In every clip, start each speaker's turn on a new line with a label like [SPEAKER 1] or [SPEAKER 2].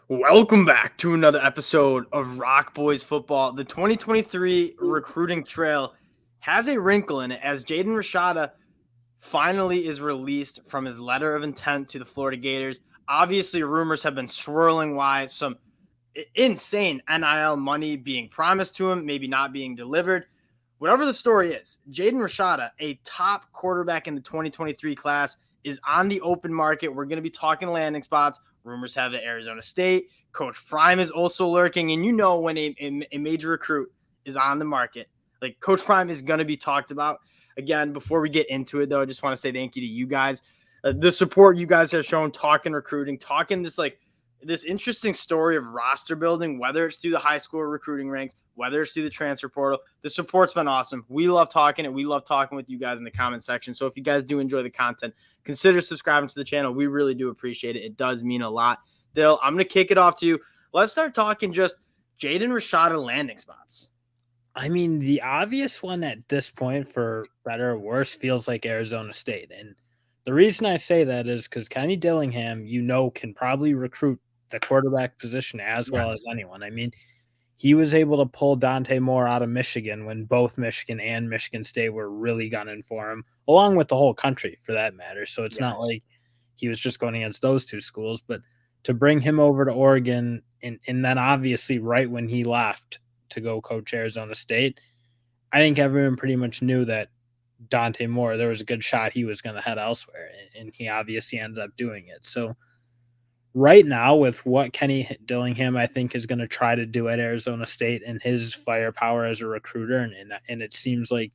[SPEAKER 1] Welcome back to another episode of Rock Boys Football. The 2023 recruiting trail has a wrinkle in it as Jaden Rashada finally is released from his letter of intent to the Florida Gators. Obviously, rumors have been swirling why some insane NIL money being promised to him, maybe not being delivered. Whatever the story is, Jaden Rashada, a top quarterback in the 2023 class, is on the open market. We're going to be talking landing spots. Rumors have it Arizona State. Coach Prime is also lurking. And you know when a major recruit is on the market, like Coach Prime is going to be talked about. Again, before we get into it, though, I just want to say thank you to you guys. The support you guys have shown talking recruiting, talking this interesting story of roster building, whether it's through the high school recruiting ranks, whether it's through the transfer portal. The support's been awesome. We love talking it. We love talking with you guys in the comment section. So if you guys do enjoy the content, consider subscribing to the channel. We really do appreciate it. It does mean a lot. Dill, I'm going to kick it off to you. Let's start talking just Jaden Rashada landing spots.
[SPEAKER 2] I mean, the obvious one at this point, for better or worse, feels like Arizona State. And the reason I say that is because Kenny Dillingham, can probably recruit the quarterback position as well as anyone. I mean, he was able to pull Dante Moore out of Michigan when both Michigan and Michigan State were really gunning for him, along with the whole country for that matter. So it's not like he was just going against those two schools, but to bring him over to Oregon and then obviously right when he left to go coach Arizona State, I think everyone pretty much knew that Dante Moore, there was a good shot he was going to head elsewhere, and he obviously ended up doing it. So right now, with what Kenny Dillingham, I think, is going to try to do at Arizona State and his firepower as a recruiter, and it seems like,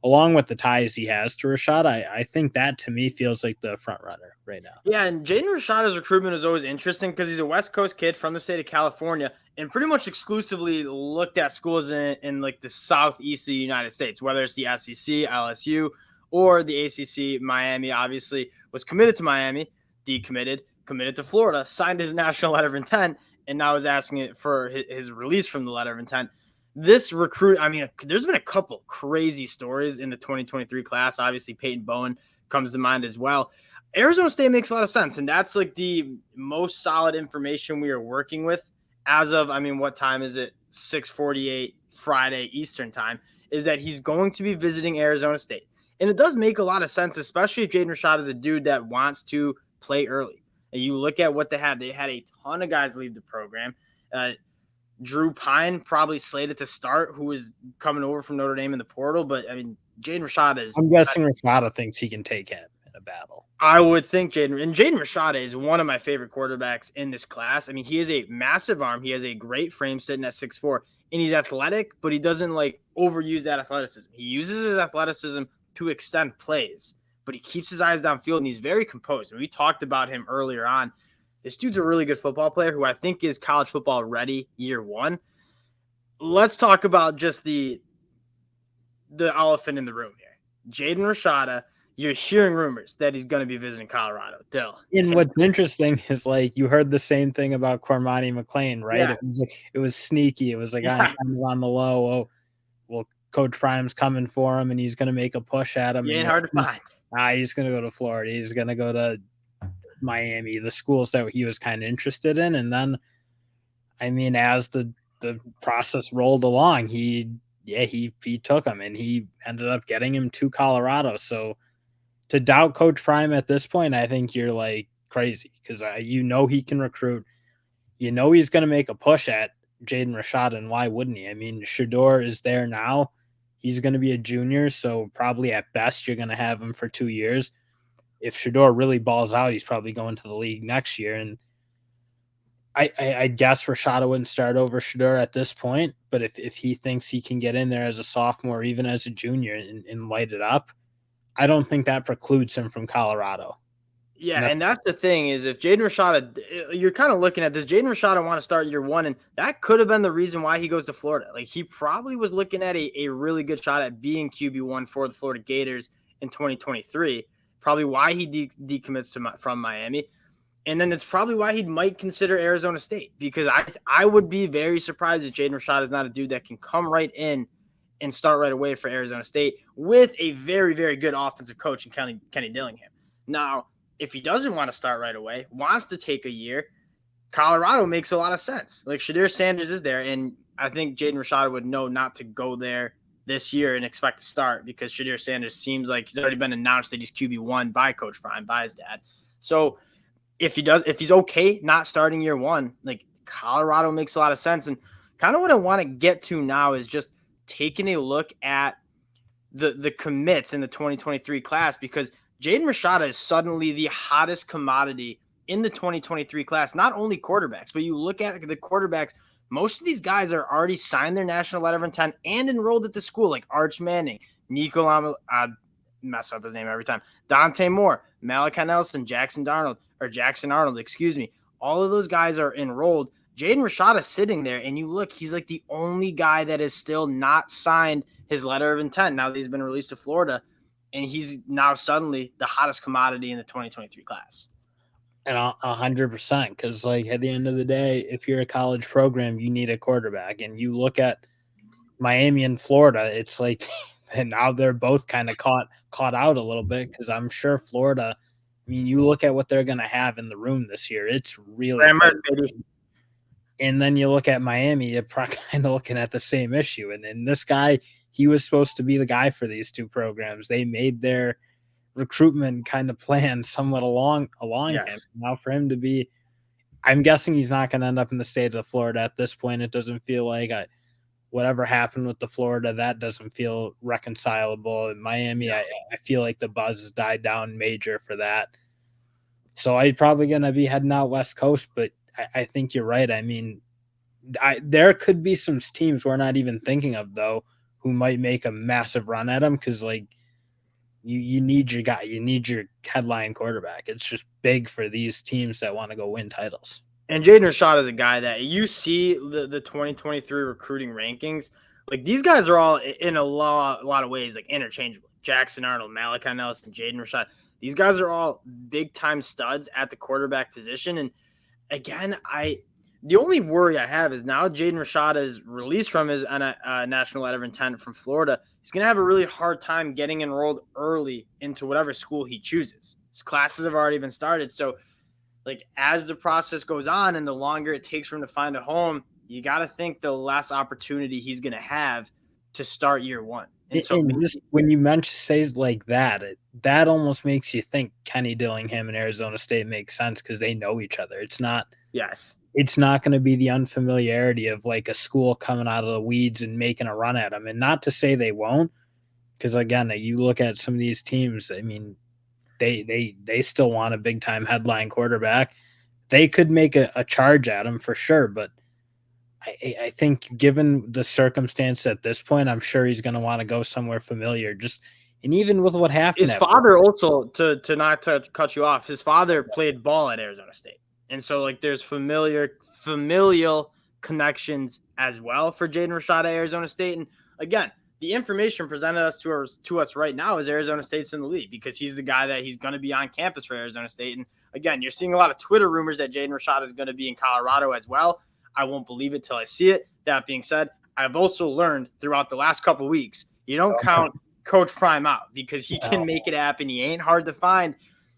[SPEAKER 2] along with the ties he has to Rashad, I think that to me feels like the front runner right now.
[SPEAKER 1] Yeah, and Jaden Rashada's recruitment is always interesting because he's a West Coast kid from the state of California and pretty much exclusively looked at schools in like the southeast of the United States, whether it's the SEC, LSU, or the ACC. Miami obviously was committed to Miami, decommitted, committed to Florida, signed his national letter of intent, and now is asking it for his release from the letter of intent. This recruit, I mean, there's been a couple crazy stories in the 2023 class. Obviously, Peyton Bowen comes to mind as well. Arizona State makes a lot of sense, and that's like the most solid information we are working with as of, I mean, what time is it? 6:48 Friday Eastern time, is that he's going to be visiting Arizona State. And it does make a lot of sense, especially if Jaden Rashada is a dude that wants to play early. And you look at what they had a ton of guys leave the program. Drew Pine probably slated to start, who is coming over from Notre Dame in the portal. But, I mean, Jaden Rashada is –
[SPEAKER 2] I'm guessing Rashada thinks he can take him in a battle.
[SPEAKER 1] I would think Jaden Rashada is one of my favorite quarterbacks in this class. I mean, he has a massive arm. He has a great frame sitting at 6'4", and he's athletic, but he doesn't like overuse that athleticism. He uses his athleticism to extend plays, but he keeps his eyes downfield, and he's very composed. And we talked about him earlier on. This dude's a really good football player who I think is college football ready year one. Let's talk about just the elephant in the room here. Jaden Rashada. You're hearing rumors that he's going to be visiting Colorado. Dill.
[SPEAKER 2] And what's interesting is, like, you heard the same thing about Cormani McLean, right?
[SPEAKER 1] Yeah.
[SPEAKER 2] It was sneaky. It was like kind of on the low. Oh, well, Coach Prime's coming for him, and he's going to make a push at him.
[SPEAKER 1] He ain't hard to find.
[SPEAKER 2] He's going to go to Florida. He's going to go to Miami, the schools that he was kind of interested in. And then, I mean, as the process rolled along, he took him, and he ended up getting him to Colorado. So to doubt Coach Prime at this point, I think you're like crazy, because he can recruit. He's going to make a push at Jaden Rashada, and why wouldn't he? I mean, Shedeur is there now. He's going to be a junior, so probably at best you're going to have him for 2 years. If Shedeur really balls out, he's probably going to the league next year. And I guess Rashada wouldn't start over Shedeur at this point, but if he thinks he can get in there as a sophomore, even as a junior, and light it up, I don't think that precludes him from Colorado.
[SPEAKER 1] Yeah, and that's the thing is, if Jaden Rashada, you're kind of looking at this, Jaden Rashada want to start year one, and that could have been the reason why he goes to Florida. Like, he probably was looking at a really good shot at being QB1 for the Florida Gators in 2023, probably why he decommits from Miami. And then it's probably why he might consider Arizona State, because I would be very surprised if Jaden Rashada is not a dude that can come right in and start right away for Arizona State with a very, very good offensive coach in Kenny Dillingham. Now, if he doesn't want to start right away, wants to take a year, Colorado makes a lot of sense. Like Jaden Sanders is there, and I think Jaden Rashada would know not to go there this year and expect to start because Jaden Sanders seems like he's already been announced that he's QB1 by Coach Prime, by his dad. So if he's okay not starting year one, like Colorado makes a lot of sense. And kind of what I want to get to now is just taking a look at the commits in the 2023 class, because Jaden Rashada is suddenly the hottest commodity in the 2023 class. Not only quarterbacks, but you look at the quarterbacks, most of these guys are already signed their national letter of intent and enrolled at the school, like Arch Manning, Nico mess up his name every time, Dante Moore, Malachi Nelson, Jackson Arnold, excuse me. All of those guys are enrolled. Jaden Rashada sitting there, and you look, he's like the only guy that is still not signed his letter of intent now that he's been released to Florida, and he's now suddenly the hottest commodity in the 2023 class.
[SPEAKER 2] And 100%, because like at the end of the day, if you're a college program, you need a quarterback. And you look at Miami and Florida, it's like, and now they're both kind of caught out a little bit, because I'm sure Florida, I mean, you look at what they're going to have in the room this year, it's really good. And then you look at Miami, you're kind of looking at the same issue. And then this guy, he was supposed to be the guy for these two programs. They made their recruitment kind of plan somewhat along him. Now for him to be, I'm guessing he's not going to end up in the state of Florida at this point. It doesn't feel like whatever happened with the Florida, that doesn't feel reconcilable. In Miami, I feel like the buzz has died down major for that. So I'm probably going to be heading out West Coast, but I think you're right. I mean, there could be some teams we're not even thinking of, though, who might make a massive run at him, because like you need your guy, you need your headline quarterback. It's just big for these teams that want to go win titles.
[SPEAKER 1] And Jaden Rashada is a guy that you see the 2023 recruiting rankings. Like these guys are all in a lot of ways like interchangeable. Jackson Arnold, Malachi Nelson, Jaden Rashada. These guys are all big time studs at the quarterback position. And again, the only worry I have is now Jaden Rashada is released from his national letter of intent from Florida. He's going to have a really hard time getting enrolled early into whatever school he chooses. His classes have already been started. So, like, as the process goes on and the longer it takes for him to find a home, you got to think the less opportunity he's going to have to start year one.
[SPEAKER 2] And so just when you mention says like that, that almost makes you think Kenny Dillingham and Arizona State makes sense, because they know each other. It's not.
[SPEAKER 1] Yes.
[SPEAKER 2] It's not going to be the unfamiliarity of like a school coming out of the weeds and making a run at them. And not to say they won't, because again, you look at some of these teams, I mean, they still want a big time headline quarterback. They could make a charge at him for sure. But I think given the circumstance at this point, I'm sure he's going to want to go somewhere familiar. And even with what happened,
[SPEAKER 1] his father also, to not to cut you off, his father played ball at Arizona State. And so, like, there's familial connections as well for Jaden Rashada, Arizona State. And again, the information presented to us right now is Arizona State's in the lead, because he's the guy that he's going to be on campus for Arizona State. And again, you're seeing a lot of Twitter rumors that Jaden Rashada is going to be in Colorado as well. I won't believe it till I see it. That being said, I've also learned throughout the last couple of weeks, you don't count Coach Prime out, because he can make it happen. He ain't hard to find.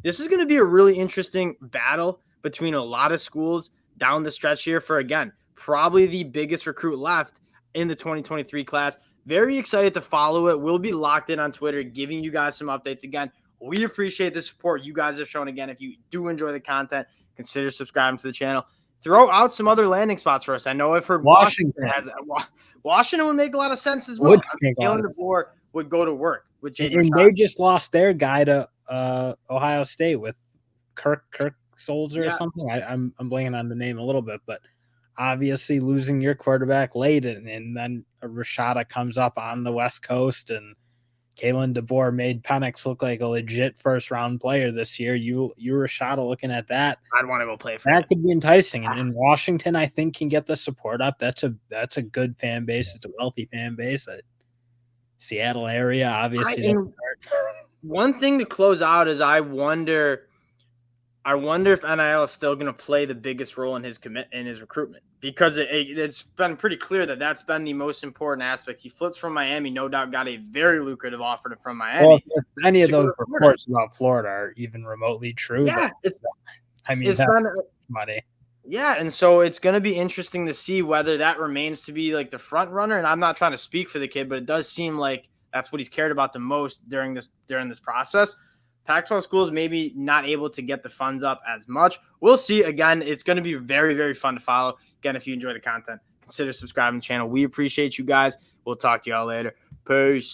[SPEAKER 1] This is going to be a really interesting battle between a lot of schools down the stretch here for, again, probably the biggest recruit left in the 2023 class. Very excited to follow it. We'll be locked in on Twitter, giving you guys some updates. Again, we appreciate the support you guys have shown. Again, if you do enjoy the content, consider subscribing to the channel. Throw out some other landing spots for us. I know I've heard Washington would make a lot of sense as well. Jalen DeBoer would go to work with Jaden
[SPEAKER 2] and they just lost their guy to Ohio State with Kirk Solzer or something. I'm blanking on the name a little bit, but obviously losing your quarterback late, and then Rashada comes up on the West Coast, and Kalen DeBoer made Penix look like a legit first round player this year. You Rashada looking at that,
[SPEAKER 1] I'd want to go play for
[SPEAKER 2] that. Could be enticing. And in Washington, I think can get the support up. That's a good fan base. It's a wealthy fan base. Seattle area, obviously.
[SPEAKER 1] One thing to close out is I wonder if NIL is still going to play the biggest role in his recruitment, because it's been pretty clear that that's been the most important aspect. He flips from Miami, no doubt got a very lucrative offer from Miami.
[SPEAKER 2] Well, if any of those reports about Florida are even remotely true,
[SPEAKER 1] yeah,
[SPEAKER 2] it's been money.
[SPEAKER 1] Yeah, and so it's going to be interesting to see whether that remains to be like the front runner. And I'm not trying to speak for the kid, but it does seem like that's what he's cared about the most during this process. Pac-12 schools maybe not able to get the funds up as much. We'll see. Again, it's going to be very, very fun to follow. Again, if you enjoy the content, consider subscribing to the channel. We appreciate you guys. We'll talk to y'all later. Peace.